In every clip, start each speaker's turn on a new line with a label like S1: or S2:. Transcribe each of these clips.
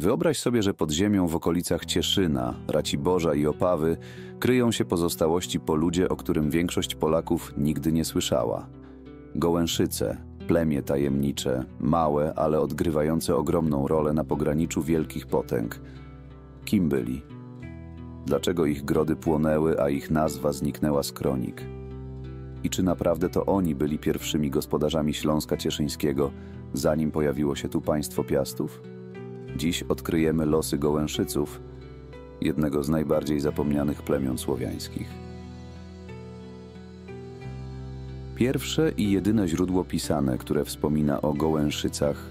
S1: Wyobraź sobie, że pod ziemią w okolicach Cieszyna, Raciborza i Opawy kryją się pozostałości po ludzie, o którym większość Polaków nigdy nie słyszała. Gołęszyce, plemię tajemnicze, małe, ale odgrywające ogromną rolę na pograniczu wielkich potęg. Kim byli? Dlaczego ich grody płonęły, a ich nazwa zniknęła z kronik? I czy naprawdę to oni byli pierwszymi gospodarzami Śląska Cieszyńskiego, zanim pojawiło się tu państwo Piastów? Dziś odkryjemy losy Gołęszyców, jednego z najbardziej zapomnianych plemion słowiańskich. Pierwsze i jedyne źródło pisane, które wspomina o Gołęszycach,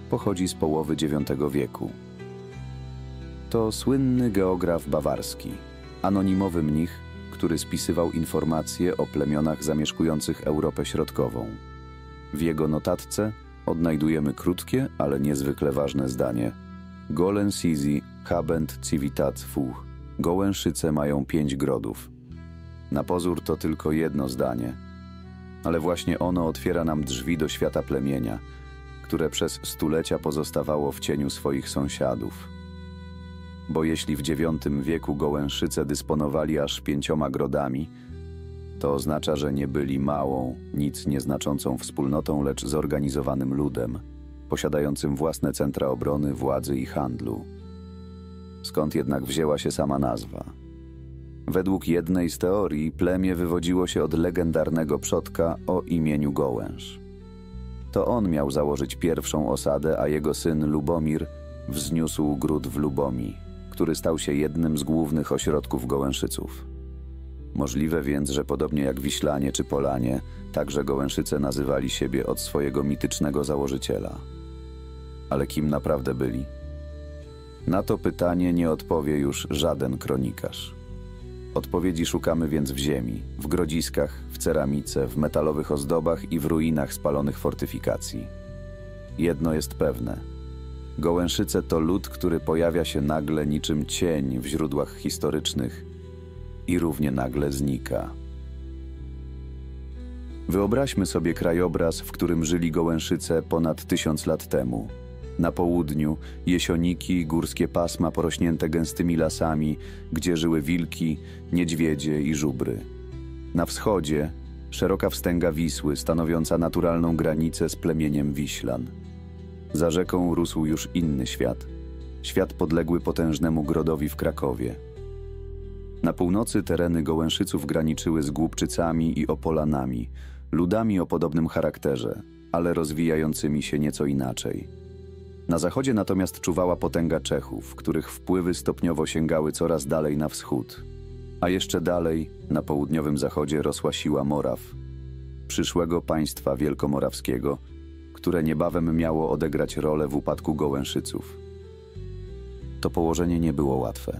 S1: pochodzi z połowy IX wieku. To słynny geograf bawarski, anonimowy mnich, który spisywał informacje o plemionach zamieszkujących Europę Środkową. W jego notatce odnajdujemy krótkie, ale niezwykle ważne zdanie: Gołęsizi habent civitat fuch. Gołęszyce mają 5 grodów. Na pozór to tylko jedno zdanie, ale właśnie ono otwiera nam drzwi do świata plemienia, które przez stulecia pozostawało w cieniu swoich sąsiadów. Bo jeśli w IX wieku Gołęszyce dysponowali aż 5 grodami, to oznacza, że nie byli małą, nic nieznaczącą wspólnotą, lecz zorganizowanym ludem, posiadającym własne centra obrony, władzy i handlu. Skąd jednak wzięła się sama nazwa? Według jednej z teorii plemię wywodziło się od legendarnego przodka o imieniu Gołęsz. To on miał założyć pierwszą osadę, a jego syn Lubomir wzniósł gród w Lubomi, który stał się jednym z głównych ośrodków Gołęszyców. Możliwe więc, że podobnie jak Wiślanie czy Polanie, także Gołęszyce nazywali siebie od swojego mitycznego założyciela. Ale kim naprawdę byli? Na to pytanie nie odpowie już żaden kronikarz. Odpowiedzi szukamy więc w ziemi, w grodziskach, w ceramice, w metalowych ozdobach i w ruinach spalonych fortyfikacji. Jedno jest pewne. Gołęszyce to lud, który pojawia się nagle niczym cień w źródłach historycznych i równie nagle znika. Wyobraźmy sobie krajobraz, w którym żyli Gołęszyce ponad 1000 lat temu. Na południu jesioniki, górskie pasma porośnięte gęstymi lasami, gdzie żyły wilki, niedźwiedzie i żubry. Na wschodzie szeroka wstęga Wisły, stanowiąca naturalną granicę z plemieniem Wiślan. Za rzeką rósł już inny świat, świat podległy potężnemu grodowi w Krakowie. Na północy tereny Gołęszyców graniczyły z Głubczycami i Opolanami, ludami o podobnym charakterze, ale rozwijającymi się nieco inaczej. Na zachodzie natomiast czuwała potęga Czechów, których wpływy stopniowo sięgały coraz dalej na wschód. A jeszcze dalej, na południowym zachodzie, rosła siła Moraw, przyszłego państwa wielkomorawskiego, które niebawem miało odegrać rolę w upadku Gołęszyców. To położenie nie było łatwe.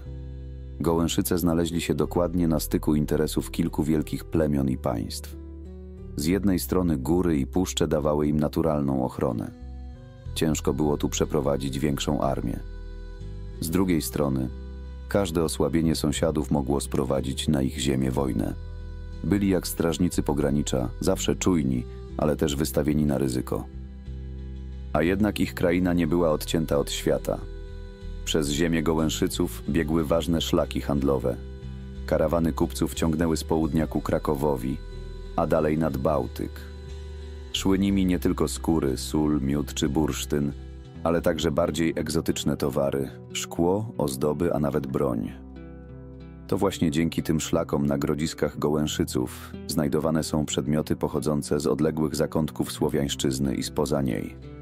S1: Gołęszyce znaleźli się dokładnie na styku interesów kilku wielkich plemion i państw. Z jednej strony góry i puszcze dawały im naturalną ochronę. Ciężko było tu przeprowadzić większą armię. Z drugiej strony, każde osłabienie sąsiadów mogło sprowadzić na ich ziemię wojnę. Byli jak strażnicy pogranicza, zawsze czujni, ale też wystawieni na ryzyko. A jednak ich kraina nie była odcięta od świata. Przez ziemię Gołęszyców biegły ważne szlaki handlowe. Karawany kupców ciągnęły z południa ku Krakowowi, a dalej nad Bałtyk. Szły nimi nie tylko skóry, sól, miód czy bursztyn, ale także bardziej egzotyczne towary, szkło, ozdoby, a nawet broń. To właśnie dzięki tym szlakom na grodziskach Gołęszyców znajdowane są przedmioty pochodzące z odległych zakątków Słowiańszczyzny i spoza niej.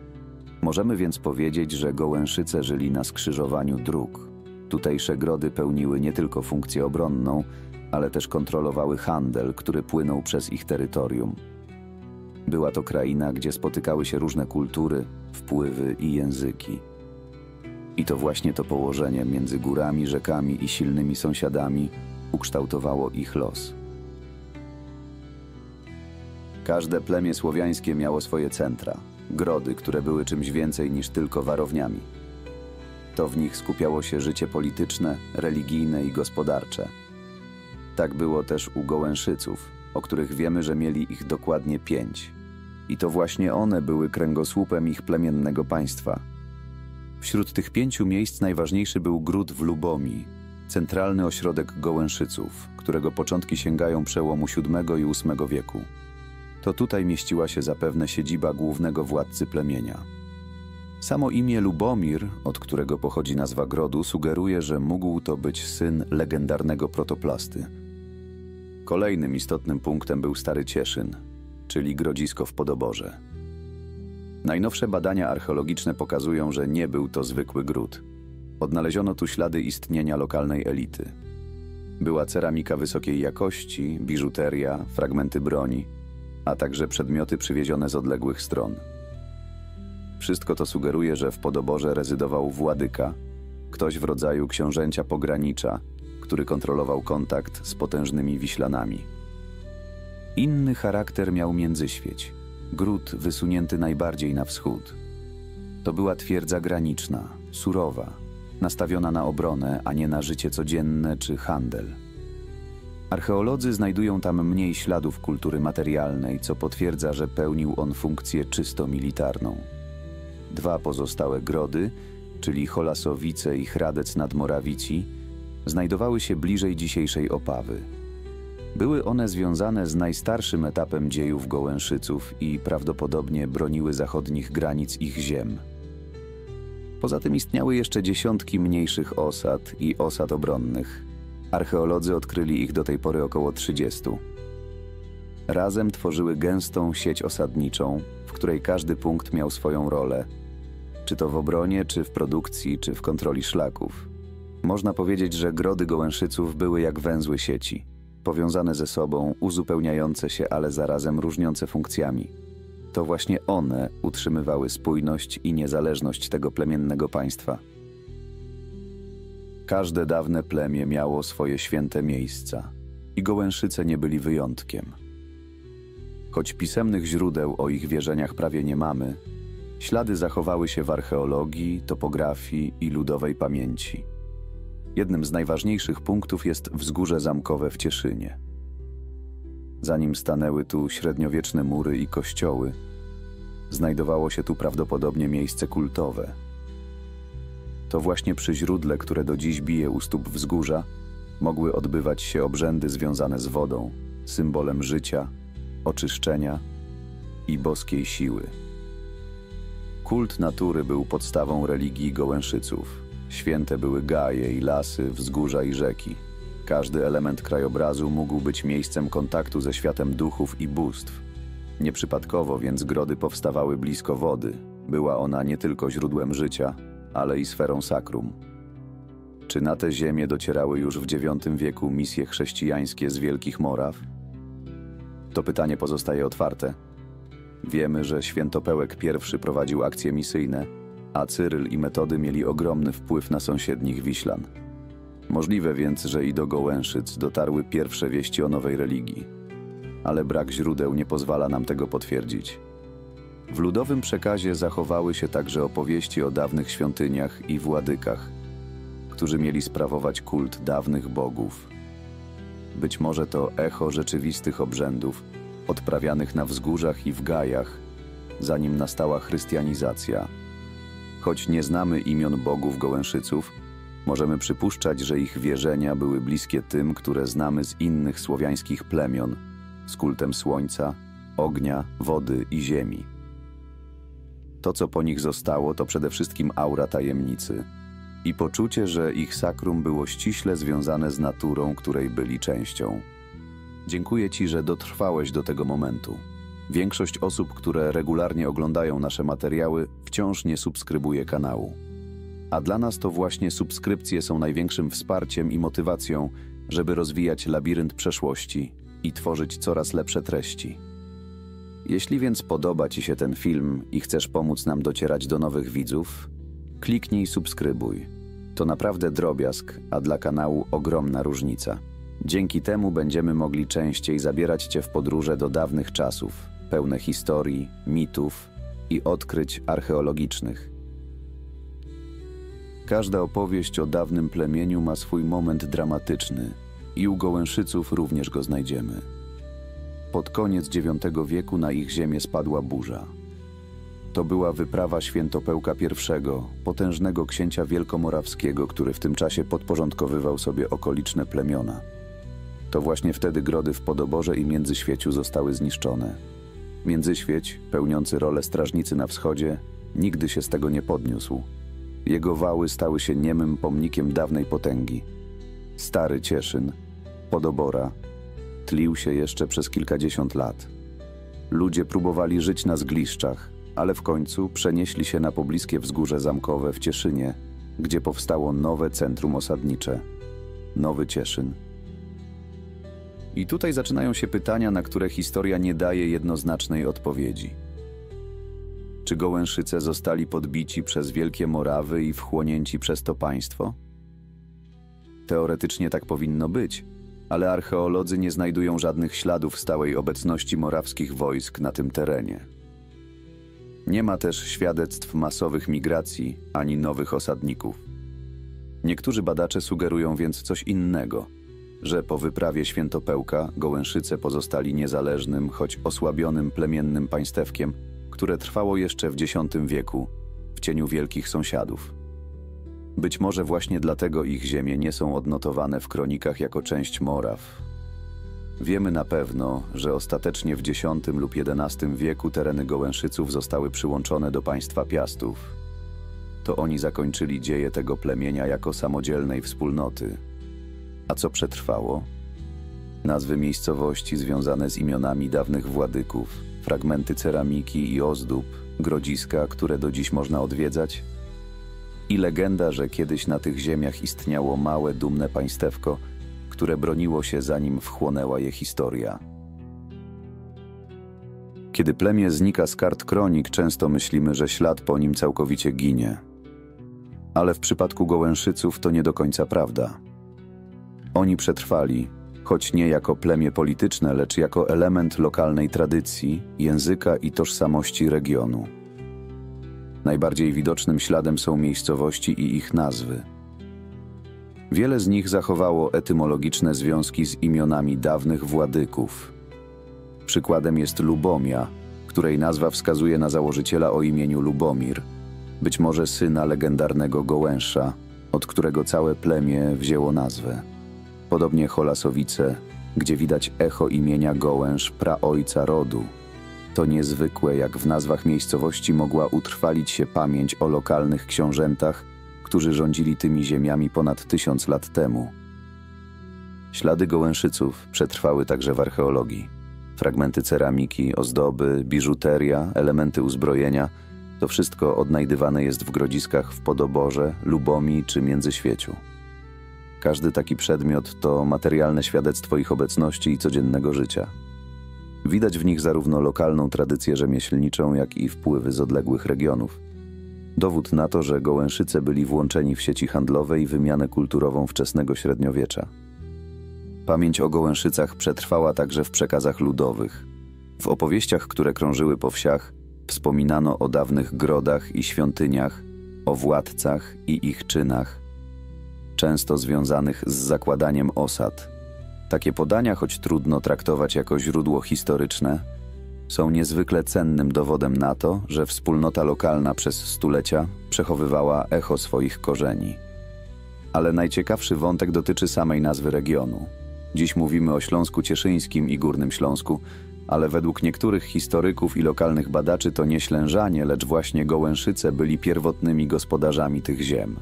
S1: Możemy więc powiedzieć, że Gołęszyce żyli na skrzyżowaniu dróg. Tutejsze grody pełniły nie tylko funkcję obronną, ale też kontrolowały handel, który płynął przez ich terytorium. Była to kraina, gdzie spotykały się różne kultury, wpływy i języki. I to właśnie to położenie między górami, rzekami i silnymi sąsiadami ukształtowało ich los. Każde plemię słowiańskie miało swoje centra, grody, które były czymś więcej niż tylko warowniami. To w nich skupiało się życie polityczne, religijne i gospodarcze. Tak było też u Gołęszyców, o których wiemy, że mieli ich dokładnie 5. I to właśnie one były kręgosłupem ich plemiennego państwa. Wśród tych 5 miejsc najważniejszy był gród w Lubomi, centralny ośrodek Gołęszyców, którego początki sięgają przełomu VII i VIII wieku. To tutaj mieściła się zapewne siedziba głównego władcy plemienia. Samo imię Lubomir, od którego pochodzi nazwa grodu, sugeruje, że mógł to być syn legendarnego protoplasty. Kolejnym istotnym punktem był Stary Cieszyn, czyli grodzisko w Podoborze. Najnowsze badania archeologiczne pokazują, że nie był to zwykły gród. Odnaleziono tu ślady istnienia lokalnej elity. Była ceramika wysokiej jakości, biżuteria, fragmenty broni, a także przedmioty przywiezione z odległych stron. Wszystko to sugeruje, że w Podoborze rezydował władyka, ktoś w rodzaju książęcia pogranicza, który kontrolował kontakt z potężnymi Wiślanami. Inny charakter miał Międzyświeć, gród wysunięty najbardziej na wschód. To była twierdza graniczna, surowa, nastawiona na obronę, a nie na życie codzienne czy handel. Archeolodzy znajdują tam mniej śladów kultury materialnej, co potwierdza, że pełnił on funkcję czysto militarną. 2 pozostałe grody, czyli Cholasowice i Hradec nad Morawici, znajdowały się bliżej dzisiejszej Opawy. Były one związane z najstarszym etapem dziejów Gołęszyców i prawdopodobnie broniły zachodnich granic ich ziem. Poza tym istniały jeszcze dziesiątki mniejszych osad i osad obronnych. Archeolodzy odkryli ich do tej pory około 30. Razem tworzyły gęstą sieć osadniczą, w której każdy punkt miał swoją rolę, czy to w obronie, czy w produkcji, czy w kontroli szlaków. Można powiedzieć, że grody Gołęszyców były jak węzły sieci, powiązane ze sobą, uzupełniające się, ale zarazem różniące funkcjami. To właśnie one utrzymywały spójność i niezależność tego plemiennego państwa. Każde dawne plemię miało swoje święte miejsca i Gołęszyce nie byli wyjątkiem. Choć pisemnych źródeł o ich wierzeniach prawie nie mamy, ślady zachowały się w archeologii, topografii i ludowej pamięci. Jednym z najważniejszych punktów jest wzgórze zamkowe w Cieszynie. Zanim stanęły tu średniowieczne mury i kościoły, znajdowało się tu prawdopodobnie miejsce kultowe. To właśnie przy źródle, które do dziś bije u stóp wzgórza, mogły odbywać się obrzędy związane z wodą, symbolem życia, oczyszczenia i boskiej siły. Kult natury był podstawą religii Gołęszyców. Święte były gaje i lasy, wzgórza i rzeki. Każdy element krajobrazu mógł być miejscem kontaktu ze światem duchów i bóstw. Nieprzypadkowo więc grody powstawały blisko wody. Była ona nie tylko źródłem życia, ale i sferą sakrum. Czy na tę ziemię docierały już w IX wieku misje chrześcijańskie z Wielkich Moraw? To pytanie pozostaje otwarte. Wiemy, że Świętopełek I prowadził akcje misyjne, a Cyryl i Metody mieli ogromny wpływ na sąsiednich Wiślan. Możliwe więc, że i do Gołęszyc dotarły pierwsze wieści o nowej religii. Ale brak źródeł nie pozwala nam tego potwierdzić. W ludowym przekazie zachowały się także opowieści o dawnych świątyniach i władykach, którzy mieli sprawować kult dawnych bogów. Być może to echo rzeczywistych obrzędów odprawianych na wzgórzach i w gajach, zanim nastała chrystianizacja. Choć nie znamy imion bogów Gołęszyców, możemy przypuszczać, że ich wierzenia były bliskie tym, które znamy z innych słowiańskich plemion, z kultem słońca, ognia, wody i ziemi. To, co po nich zostało, to przede wszystkim aura tajemnicy i poczucie, że ich sakrum było ściśle związane z naturą, której byli częścią. Dziękuję Ci, że dotrwałeś do tego momentu. Większość osób, które regularnie oglądają nasze materiały, wciąż nie subskrybuje kanału. A dla nas to właśnie subskrypcje są największym wsparciem i motywacją, żeby rozwijać labirynt przeszłości i tworzyć coraz lepsze treści. Jeśli więc podoba Ci się ten film i chcesz pomóc nam docierać do nowych widzów, kliknij subskrybuj. To naprawdę drobiazg, a dla kanału ogromna różnica. Dzięki temu będziemy mogli częściej zabierać Cię w podróże do dawnych czasów, pełne historii, mitów i odkryć archeologicznych. Każda opowieść o dawnym plemieniu ma swój moment dramatyczny i u Gołęszyców również go znajdziemy. Pod koniec IX wieku na ich ziemię spadła burza. To była wyprawa Świętopełka I, potężnego księcia wielkomorawskiego, który w tym czasie podporządkowywał sobie okoliczne plemiona. To właśnie wtedy grody w Podoborze i Międzyświeciu zostały zniszczone. Międzyświeć, pełniący rolę strażnicy na wschodzie, nigdy się z tego nie podniósł. Jego wały stały się niemym pomnikiem dawnej potęgi. Stary Cieszyn, Podobora, tlił się jeszcze przez kilkadziesiąt lat. Ludzie próbowali żyć na zgliszczach, ale w końcu przenieśli się na pobliskie wzgórze zamkowe w Cieszynie, gdzie powstało nowe centrum osadnicze – Nowy Cieszyn. I tutaj zaczynają się pytania, na które historia nie daje jednoznacznej odpowiedzi. Czy Gołęszyce zostali podbici przez Wielkie Morawy i wchłonięci przez to państwo? Teoretycznie tak powinno być, ale archeolodzy nie znajdują żadnych śladów stałej obecności morawskich wojsk na tym terenie. Nie ma też świadectw masowych migracji ani nowych osadników. Niektórzy badacze sugerują więc coś innego, że po wyprawie Świętopełka Gołęszyce pozostali niezależnym, choć osłabionym plemiennym państewkiem, które trwało jeszcze w X wieku, w cieniu wielkich sąsiadów. Być może właśnie dlatego ich ziemie nie są odnotowane w kronikach jako część Moraw. Wiemy na pewno, że ostatecznie w X lub XI wieku tereny Gołęszyców zostały przyłączone do państwa Piastów. To oni zakończyli dzieje tego plemienia jako samodzielnej wspólnoty. A co przetrwało? Nazwy miejscowości związane z imionami dawnych władyków, fragmenty ceramiki i ozdób, grodziska, które do dziś można odwiedzać? I legenda, że kiedyś na tych ziemiach istniało małe, dumne państewko, które broniło się, zanim wchłonęła je historia. Kiedy plemię znika z kart kronik, często myślimy, że ślad po nim całkowicie ginie. Ale w przypadku Gołęszyców to nie do końca prawda. Oni przetrwali, choć nie jako plemię polityczne, lecz jako element lokalnej tradycji, języka i tożsamości regionu. Najbardziej widocznym śladem są miejscowości i ich nazwy. Wiele z nich zachowało etymologiczne związki z imionami dawnych władyków. Przykładem jest Lubomia, której nazwa wskazuje na założyciela o imieniu Lubomir, być może syna legendarnego Gołęsza, od którego całe plemię wzięło nazwę. Podobnie Cholasowice, gdzie widać echo imienia Gołęsz, praojca rodu. To niezwykłe, jak w nazwach miejscowości mogła utrwalić się pamięć o lokalnych książętach, którzy rządzili tymi ziemiami ponad 1000 lat temu. Ślady Gołęszyców przetrwały także w archeologii. Fragmenty ceramiki, ozdoby, biżuteria, elementy uzbrojenia – to wszystko odnajdywane jest w grodziskach w Podoborze, Lubomii czy Międzyświeciu. Każdy taki przedmiot to materialne świadectwo ich obecności i codziennego życia. Widać w nich zarówno lokalną tradycję rzemieślniczą, jak i wpływy z odległych regionów. Dowód na to, że Gołęszyce byli włączeni w sieci handlowe i wymianę kulturową wczesnego średniowiecza. Pamięć o Gołęszycach przetrwała także w przekazach ludowych. W opowieściach, które krążyły po wsiach, wspominano o dawnych grodach i świątyniach, o władcach i ich czynach, często związanych z zakładaniem osad. Takie podania, choć trudno traktować jako źródło historyczne, są niezwykle cennym dowodem na to, że wspólnota lokalna przez stulecia przechowywała echo swoich korzeni. Ale najciekawszy wątek dotyczy samej nazwy regionu. Dziś mówimy o Śląsku Cieszyńskim i Górnym Śląsku, ale według niektórych historyków i lokalnych badaczy to nie Ślężanie, lecz właśnie Gołęszyce byli pierwotnymi gospodarzami tych ziem.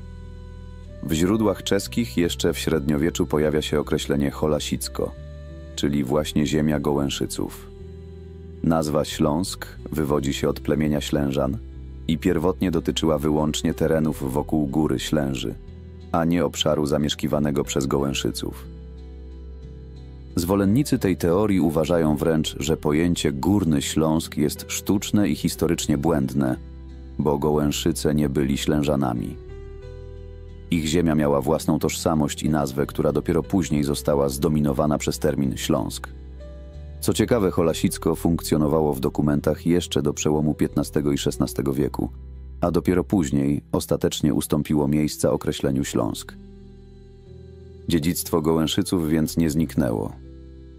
S1: W źródłach czeskich jeszcze w średniowieczu pojawia się określenie Cholasicko, czyli właśnie ziemia Gołęszyców. Nazwa Śląsk wywodzi się od plemienia Ślężan i pierwotnie dotyczyła wyłącznie terenów wokół Góry Ślęży, a nie obszaru zamieszkiwanego przez Gołęszyców. Zwolennicy tej teorii uważają wręcz, że pojęcie Górny Śląsk jest sztuczne i historycznie błędne, bo Gołęszyce nie byli Ślężanami. Ich ziemia miała własną tożsamość i nazwę, która dopiero później została zdominowana przez termin Śląsk. Co ciekawe, Cholasicko funkcjonowało w dokumentach jeszcze do przełomu XV i XVI wieku, a dopiero później ostatecznie ustąpiło miejsca określeniu Śląsk. Dziedzictwo Gołęszyców więc nie zniknęło.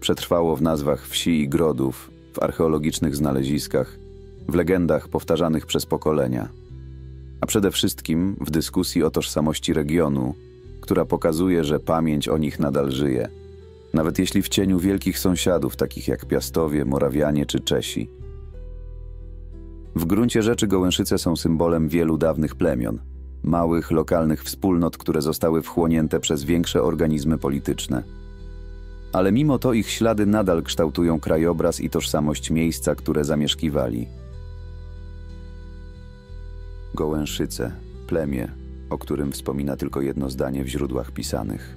S1: Przetrwało w nazwach wsi i grodów, w archeologicznych znaleziskach, w legendach powtarzanych przez pokolenia, a przede wszystkim w dyskusji o tożsamości regionu, która pokazuje, że pamięć o nich nadal żyje, nawet jeśli w cieniu wielkich sąsiadów, takich jak Piastowie, Morawianie czy Czesi. W gruncie rzeczy Gołęszyce są symbolem wielu dawnych plemion, małych, lokalnych wspólnot, które zostały wchłonięte przez większe organizmy polityczne. Ale mimo to ich ślady nadal kształtują krajobraz i tożsamość miejsca, które zamieszkiwali. Gołęszyce, plemię, o którym wspomina tylko jedno zdanie w źródłach pisanych.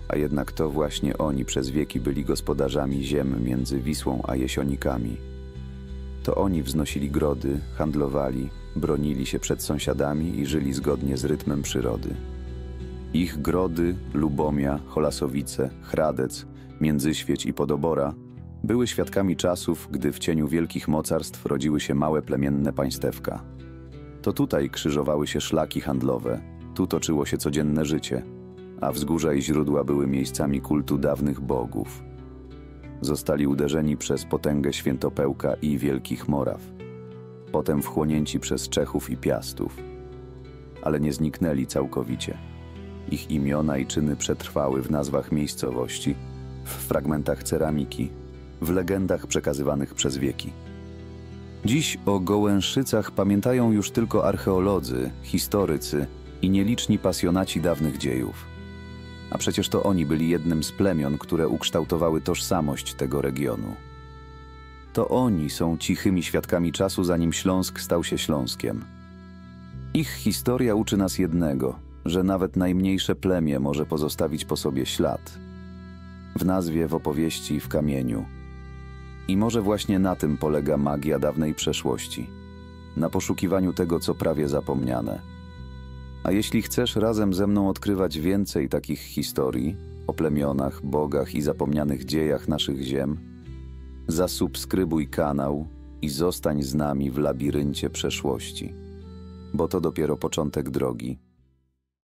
S1: A jednak to właśnie oni przez wieki byli gospodarzami ziem między Wisłą a Jesionikami. To oni wznosili grody, handlowali, bronili się przed sąsiadami i żyli zgodnie z rytmem przyrody. Ich grody, Lubomia, Cholasowice, Hradec, Międzyświeć i Podobora były świadkami czasów, gdy w cieniu wielkich mocarstw rodziły się małe plemienne państewka. To tutaj krzyżowały się szlaki handlowe, tu toczyło się codzienne życie, a wzgórza i źródła były miejscami kultu dawnych bogów. Zostali uderzeni przez potęgę Świętopełka i Wielkich Moraw, potem wchłonięci przez Czechów i Piastów. Ale nie zniknęli całkowicie. Ich imiona i czyny przetrwały w nazwach miejscowości, w fragmentach ceramiki, w legendach przekazywanych przez wieki. Dziś o Gołęszycach pamiętają już tylko archeolodzy, historycy i nieliczni pasjonaci dawnych dziejów. A przecież to oni byli jednym z plemion, które ukształtowały tożsamość tego regionu. To oni są cichymi świadkami czasu, zanim Śląsk stał się Śląskiem. Ich historia uczy nas jednego, że nawet najmniejsze plemię może pozostawić po sobie ślad. W nazwie, w opowieści, w kamieniu. I może właśnie na tym polega magia dawnej przeszłości. Na poszukiwaniu tego, co prawie zapomniane. A jeśli chcesz razem ze mną odkrywać więcej takich historii o plemionach, bogach i zapomnianych dziejach naszych ziem, zasubskrybuj kanał i zostań z nami w labiryncie przeszłości, bo to dopiero początek drogi,